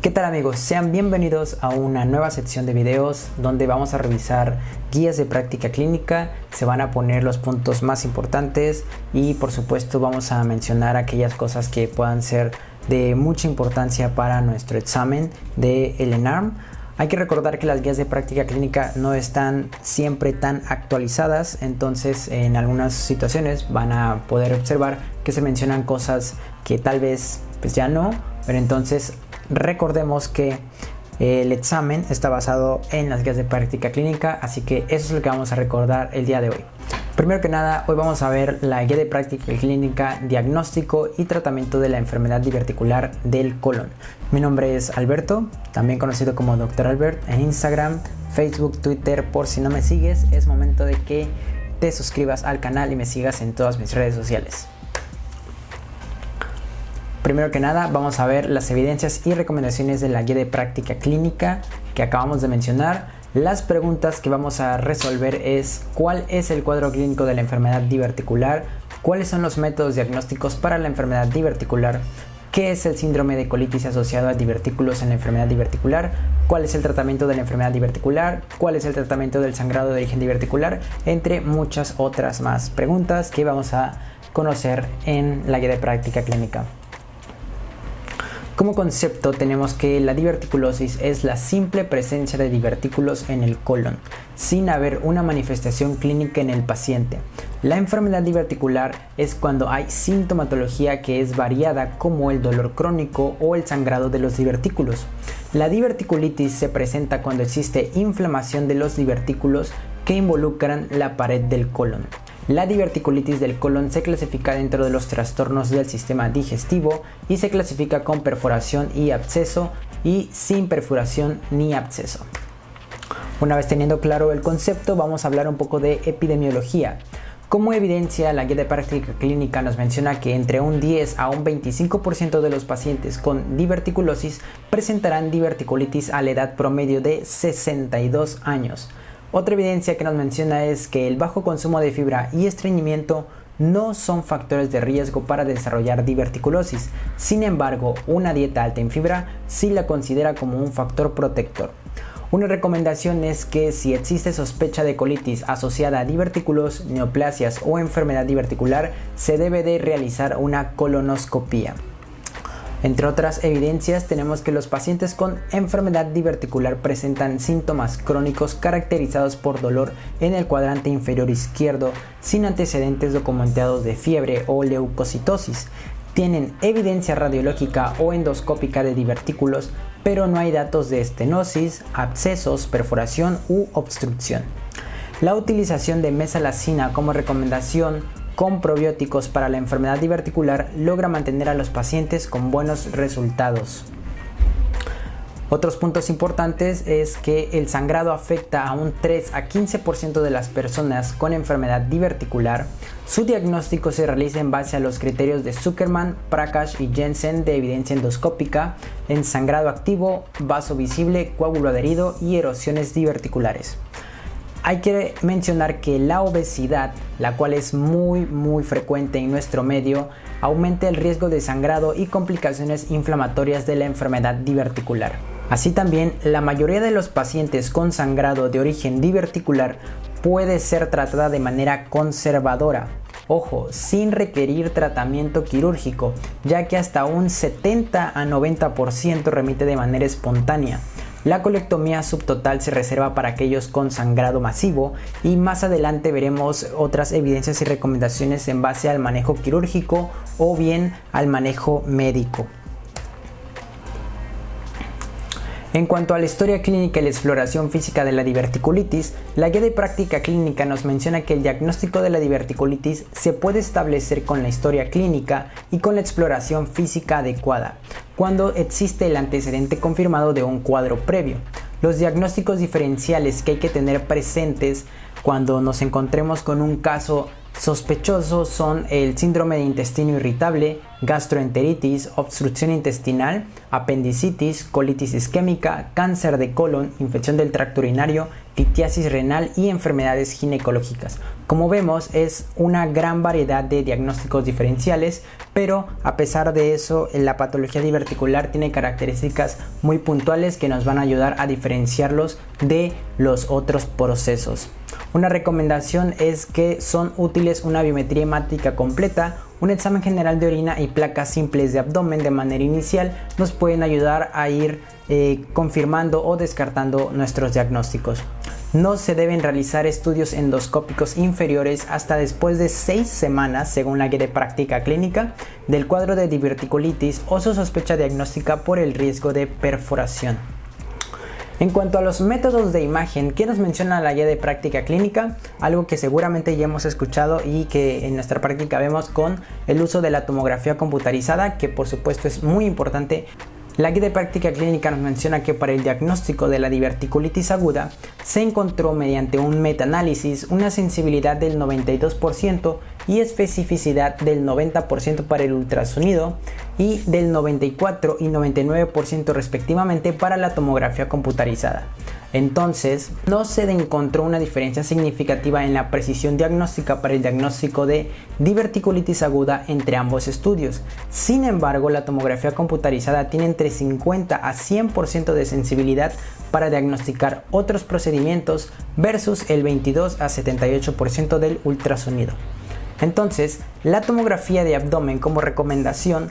¿Qué tal amigos? Sean bienvenidos a una nueva sección de videos donde vamos a revisar guías de práctica clínica, se van a poner los puntos más importantes y por supuesto vamos a mencionar aquellas cosas que puedan ser de mucha importancia para nuestro examen de ENARM. Hay que recordar que las guías de práctica clínica no están siempre tan actualizadas, entonces en algunas situaciones van a poder observar que se mencionan cosas que tal vez pues ya no, pero entonces recordemos que el examen está basado en las guías de práctica clínica, así que eso es lo que vamos a recordar el día de hoy. Primero que nada, hoy vamos a ver la guía de práctica clínica, diagnóstico y tratamiento de la enfermedad diverticular del colon. Mi nombre es Alberto, también conocido como Dr. Albert en Instagram, Facebook, Twitter. Por si no me sigues, es momento de que te suscribas al canal y me sigas en todas mis redes sociales. Primero que nada, vamos a ver las evidencias y recomendaciones de la guía de práctica clínica que acabamos de mencionar. Las preguntas que vamos a resolver es: ¿cuál es el cuadro clínico de la enfermedad diverticular? ¿Cuáles son los métodos diagnósticos para la enfermedad diverticular? ¿Qué es el síndrome de colitis asociado a divertículos en la enfermedad diverticular? ¿Cuál es el tratamiento de la enfermedad diverticular? ¿Cuál es el tratamiento del sangrado de origen diverticular? Entre muchas otras más preguntas que vamos a conocer en la guía de práctica clínica. Como concepto tenemos que la diverticulosis es la simple presencia de divertículos en el colon, sin haber una manifestación clínica en el paciente. La enfermedad diverticular es cuando hay sintomatología que es variada, como el dolor crónico o el sangrado de los divertículos. La diverticulitis se presenta cuando existe inflamación de los divertículos que involucran la pared del colon. La diverticulitis del colon se clasifica dentro de los trastornos del sistema digestivo y se clasifica con perforación y absceso y sin perforación ni absceso. Una vez teniendo claro el concepto, vamos a hablar un poco de epidemiología. Como evidencia, la guía de práctica clínica nos menciona que entre un 10 a un 25% de los pacientes con diverticulosis presentarán diverticulitis a la edad promedio de 62 años. Otra evidencia que nos menciona es que el bajo consumo de fibra y estreñimiento no son factores de riesgo para desarrollar diverticulosis. Sin embargo, una dieta alta en fibra sí la considera como un factor protector. Una recomendación es que si existe sospecha de colitis asociada a divertículos, neoplasias o enfermedad diverticular, se debe de realizar una colonoscopía. Entre otras evidencias tenemos que los pacientes con enfermedad diverticular presentan síntomas crónicos caracterizados por dolor en el cuadrante inferior izquierdo sin antecedentes documentados de fiebre o leucocitosis. Tienen evidencia radiológica o endoscópica de divertículos, pero no hay datos de estenosis, abscesos, perforación u obstrucción. La utilización de mesalazina como recomendación con probióticos para la enfermedad diverticular logra mantener a los pacientes con buenos resultados. Otros puntos importantes es que el sangrado afecta a un 3 a 15% de las personas con enfermedad diverticular. Su diagnóstico se realiza en base a los criterios de Zuckerman, Prakash y Jensen de evidencia endoscópica en sangrado activo, vaso visible, coágulo adherido y erosiones diverticulares. Hay que mencionar que la obesidad, la cual es muy frecuente en nuestro medio, aumenta el riesgo de sangrado y complicaciones inflamatorias de la enfermedad diverticular. Así también, la mayoría de los pacientes con sangrado de origen diverticular puede ser tratada de manera conservadora. Ojo, sin requerir tratamiento quirúrgico, ya que hasta un 70 a 90% remite de manera espontánea. La colectomía subtotal se reserva para aquellos con sangrado masivo y más adelante veremos otras evidencias y recomendaciones en base al manejo quirúrgico o bien al manejo médico. En cuanto a la historia clínica y la exploración física de la diverticulitis, la guía de práctica clínica nos menciona que el diagnóstico de la diverticulitis se puede establecer con la historia clínica y con la exploración física adecuada, cuando existe el antecedente confirmado de un cuadro previo. Los diagnósticos diferenciales que hay que tener presentes cuando nos encontremos con un caso sospechoso son el síndrome de intestino irritable, gastroenteritis, obstrucción intestinal, apendicitis, colitis isquémica, cáncer de colon, infección del tracto urinario, litiasis renal y enfermedades ginecológicas. Como vemos, es una gran variedad de diagnósticos diferenciales, pero a pesar de eso, la patología diverticular tiene características muy puntuales que nos van a ayudar a diferenciarlos de los otros procesos. Una recomendación es que son útiles una biometría hemática completa, un examen general de orina y placas simples de abdomen de manera inicial nos pueden ayudar a ir confirmando o descartando nuestros diagnósticos. No se deben realizar estudios endoscópicos inferiores hasta después de 6 semanas, según la guía de práctica clínica, del cuadro de diverticulitis o su sospecha diagnóstica por el riesgo de perforación. En cuanto a los métodos de imagen, ¿qué nos menciona la guía de práctica clínica? Algo que seguramente ya hemos escuchado y que en nuestra práctica vemos con el uso de la tomografía computarizada, que por supuesto es muy importante. La guía de práctica clínica nos menciona que para el diagnóstico de la diverticulitis aguda se encontró mediante un metaanálisis una sensibilidad del 92% y especificidad del 90% para el ultrasonido y del 94 y 99% respectivamente para la tomografía computarizada. Entonces, no se encontró una diferencia significativa en la precisión diagnóstica para el diagnóstico de diverticulitis aguda entre ambos estudios. Sin embargo, la tomografía computarizada tiene entre 50 a 100% de sensibilidad para diagnosticar otros procedimientos versus el 22 a 78% del ultrasonido. Entonces, la tomografía de abdomen como recomendación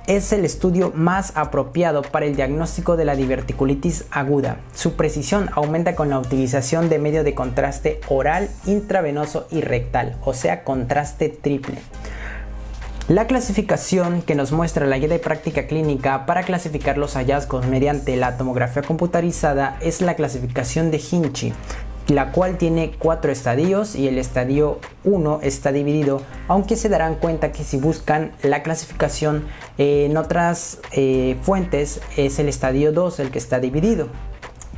es el estudio más apropiado para el diagnóstico de la diverticulitis aguda. Su precisión aumenta con la utilización de medio de contraste oral, intravenoso y rectal, o sea, contraste triple. La clasificación que nos muestra la guía de práctica clínica para clasificar los hallazgos mediante la tomografía computarizada es la clasificación de Hinchey, la cual tiene 4 estadios y el estadio 1 está dividido, aunque se darán cuenta que si buscan la clasificación en otras fuentes es el estadio 2 el que está dividido.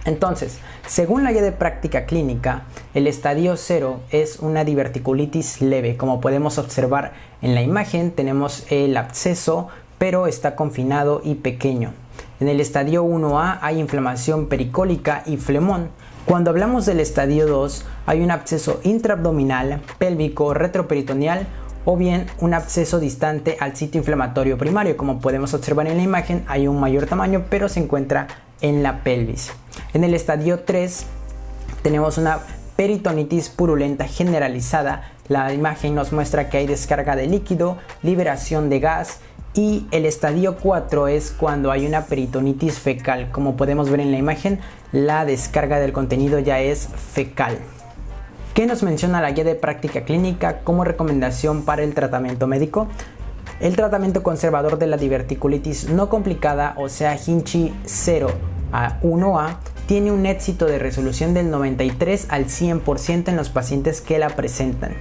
Entonces, según la guía de práctica clínica, el estadio 0 es una diverticulitis leve. Como podemos observar en la imagen, tenemos el absceso, pero está confinado y pequeño. En el estadio 1A hay inflamación pericólica y flemón. Cuando hablamos del estadio 2, hay un absceso intraabdominal, pélvico, retroperitoneal o bien un absceso distante al sitio inflamatorio primario. Como podemos observar en la imagen, hay un mayor tamaño, pero se encuentra en la pelvis. En el estadio 3 tenemos una peritonitis purulenta generalizada. La imagen nos muestra que hay descarga de líquido, liberación de gas. Y el estadio 4 es cuando hay una peritonitis fecal. Como podemos ver en la imagen, la descarga del contenido ya es fecal. ¿Qué nos menciona la guía de práctica clínica como recomendación para el tratamiento médico? El tratamiento conservador de la diverticulitis no complicada, o sea Hinchey 0 a 1A, tiene un éxito de resolución del 93 al 100% en los pacientes que la presentan.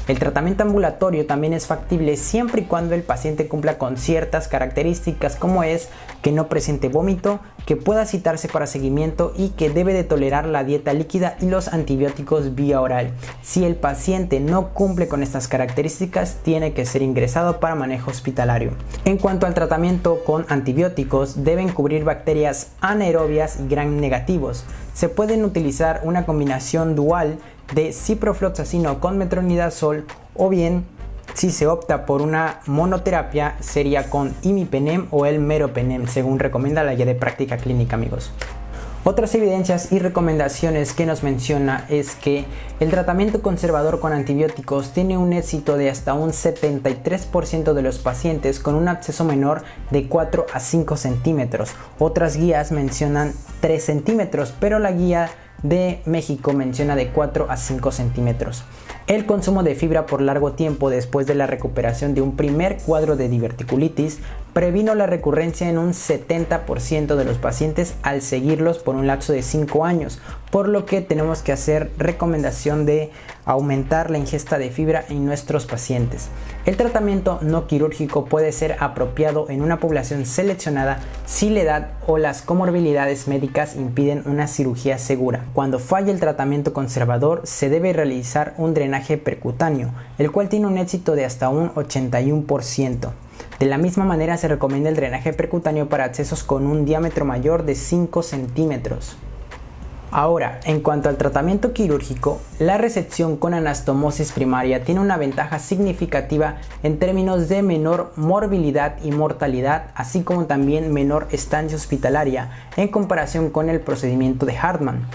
El tratamiento ambulatorio también es factible siempre y cuando el paciente cumpla con ciertas características, como es que no presente vómito, que pueda citarse para seguimiento y que debe de tolerar la dieta líquida y los antibióticos vía oral. Si el paciente no cumple con estas características, tiene que ser ingresado para manejo hospitalario. En cuanto al tratamiento con antibióticos, deben cubrir bacterias anaerobias y gram negativos. Se pueden utilizar una combinación dual de ciprofloxacino con metronidazol o bien, si se opta por una monoterapia, sería con imipenem o el meropenem, según recomienda la guía de práctica clínica, amigos. Otras evidencias y recomendaciones que nos menciona es que el tratamiento conservador con antibióticos tiene un éxito de hasta un 73% de los pacientes con un absceso menor de 4 a 5 centímetros. Otras guías mencionan 3 centímetros, pero la guía de México menciona de 4 a 5 centímetros. El consumo de fibra por largo tiempo después de la recuperación de un primer cuadro de diverticulitis previno la recurrencia en un 70% de los pacientes al seguirlos por un lapso de 5 años, por lo que tenemos que hacer recomendación de aumentar la ingesta de fibra en nuestros pacientes. El tratamiento no quirúrgico puede ser apropiado en una población seleccionada si la edad o las comorbilidades médicas impiden una cirugía segura. Cuando falla el tratamiento conservador, se debe realizar un drenaje percutáneo, el cual tiene un éxito de hasta un 81%. De la misma manera se recomienda el drenaje percutáneo para abscesos con un diámetro mayor de 5 centímetros. Ahora, en cuanto al tratamiento quirúrgico, la resección con anastomosis primaria tiene una ventaja significativa en términos de menor morbilidad y mortalidad, así como también menor estancia hospitalaria en comparación con el procedimiento de Hartmann.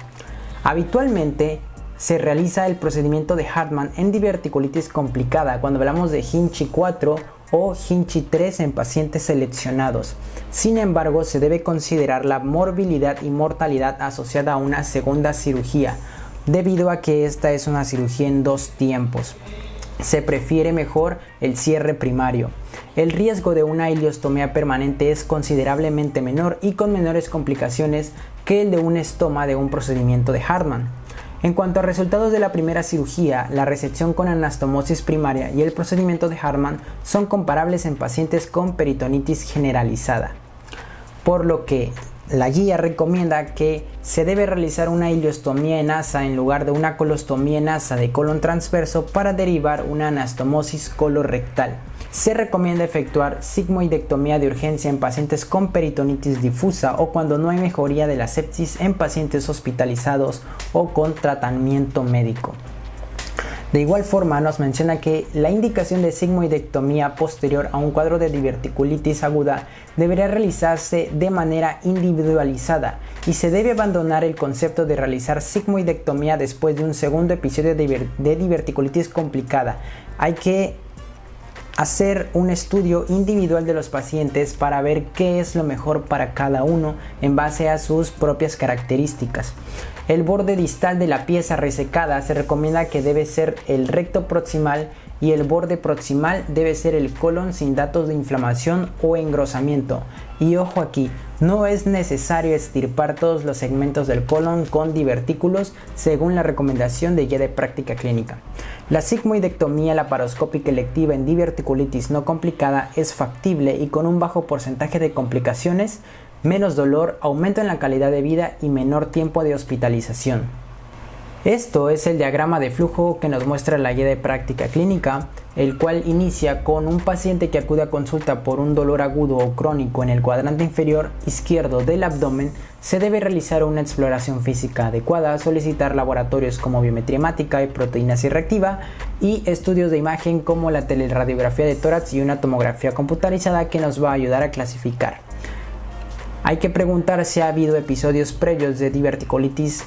Habitualmente se realiza el procedimiento de Hartmann en diverticulitis complicada cuando hablamos de Hinchey 4 o Hinchey 3 en pacientes seleccionados. Sin embargo, se debe considerar la morbilidad y mortalidad asociada a una segunda cirugía, debido a que esta es una cirugía en 2 tiempos. Se prefiere mejor el cierre primario. El riesgo de una ileostomía permanente es considerablemente menor y con menores complicaciones que el de un estoma de un procedimiento de Hartmann. En cuanto a resultados de la primera cirugía, la resección con anastomosis primaria y el procedimiento de Hartmann son comparables en pacientes con peritonitis generalizada, por lo que la guía recomienda que se debe realizar una ileostomía en asa en lugar de una colostomía en asa de colon transverso para derivar una anastomosis colorectal. Se recomienda efectuar sigmoidectomía de urgencia en pacientes con peritonitis difusa o cuando no hay mejoría de la sepsis en pacientes hospitalizados o con tratamiento médico. De igual forma, nos menciona que la indicación de sigmoidectomía posterior a un cuadro de diverticulitis aguda debería realizarse de manera individualizada y se debe abandonar el concepto de realizar sigmoidectomía después de un segundo episodio de diverticulitis complicada. Hay que hacer un estudio individual de los pacientes para ver qué es lo mejor para cada uno en base a sus propias características. El borde distal de la pieza resecada se recomienda que debe ser el recto proximal y el borde proximal debe ser el colon sin datos de inflamación o engrosamiento. Y ojo aquí, no es necesario extirpar todos los segmentos del colon con divertículos según la recomendación de guía de práctica clínica. La sigmoidectomía laparoscópica electiva en diverticulitis no complicada es factible y con un bajo porcentaje de complicaciones, menos dolor, aumento en la calidad de vida y menor tiempo de hospitalización. Esto es el diagrama de flujo que nos muestra la guía de práctica clínica, el cual inicia con un paciente que acude a consulta por un dolor agudo o crónico en el cuadrante inferior izquierdo del abdomen. Se debe realizar una exploración física adecuada, solicitar laboratorios como biometría hemática y proteína C reactiva y estudios de imagen como la teleradiografía de tórax y una tomografía computarizada que nos va a ayudar a clasificar. Hay que preguntar si ha habido episodios previos de diverticulitis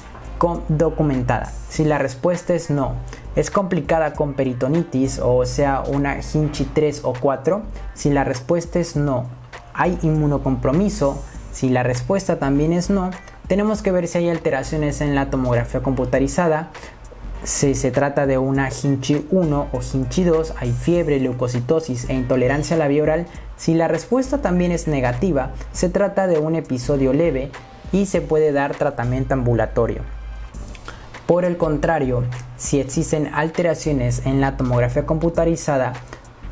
documentada. Si la respuesta es no, es complicada con peritonitis o sea una Hinchey 3 o 4. Si la respuesta es no, hay inmunocompromiso. Si la respuesta también es no, tenemos que ver si hay alteraciones en la tomografía computarizada. Si se trata de una Hinchey 1 o Hinchey 2, hay fiebre, leucocitosis e intolerancia a la vía oral. Si la respuesta también es negativa, se trata de un episodio leve y se puede dar tratamiento ambulatorio. Por el contrario, si existen alteraciones en la tomografía computarizada,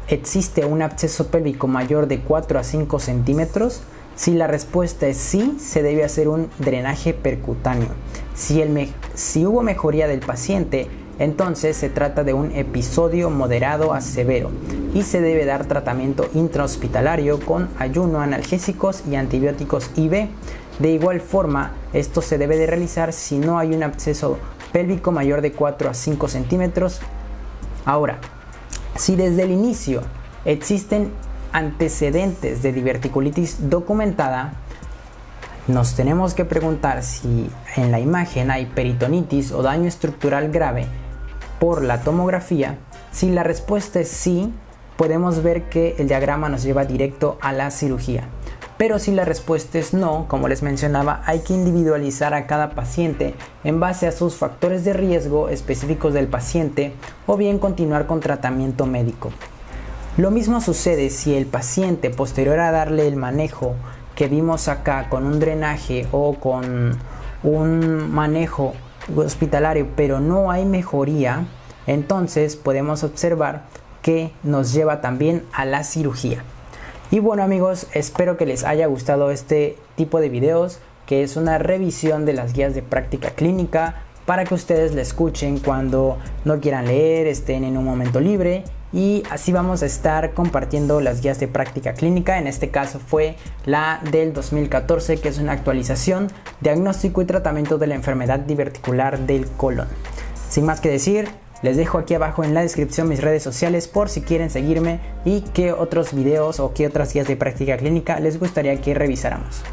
existe un absceso pélvico mayor de 4 a 5 centímetros. Si la respuesta es sí, se debe hacer un drenaje percutáneo. Si hubo mejoría del paciente, entonces se trata de un episodio moderado a severo y se debe dar tratamiento intrahospitalario con ayuno, analgésicos y antibióticos IV. De igual forma, esto se debe de realizar si no hay un absceso pélvico mayor de 4 a 5 centímetros. Ahora, si desde el inicio existen antecedentes de diverticulitis documentada, nos tenemos que preguntar si en la imagen hay peritonitis o daño estructural grave por la tomografía. Si la respuesta es sí, podemos ver que el diagrama nos lleva directo a la cirugía. Pero si la respuesta es no, como les mencionaba, hay que individualizar a cada paciente en base a sus factores de riesgo específicos del paciente o bien continuar con tratamiento médico. Lo mismo sucede si el paciente, posterior a darle el manejo que vimos acá con un drenaje o con un manejo hospitalario, pero no hay mejoría, entonces podemos observar que nos lleva también a la cirugía. Y bueno amigos, espero que les haya gustado este tipo de videos, que es una revisión de las guías de práctica clínica para que ustedes la escuchen cuando no quieran leer, estén en un momento libre y así vamos a estar compartiendo las guías de práctica clínica. En este caso fue la del 2014, que es una actualización, diagnóstico y tratamiento de la enfermedad diverticular del colon. Sin más que decir, les dejo aquí abajo en la descripción mis redes sociales por si quieren seguirme y qué otros videos o qué otras guías de práctica clínica les gustaría que revisáramos.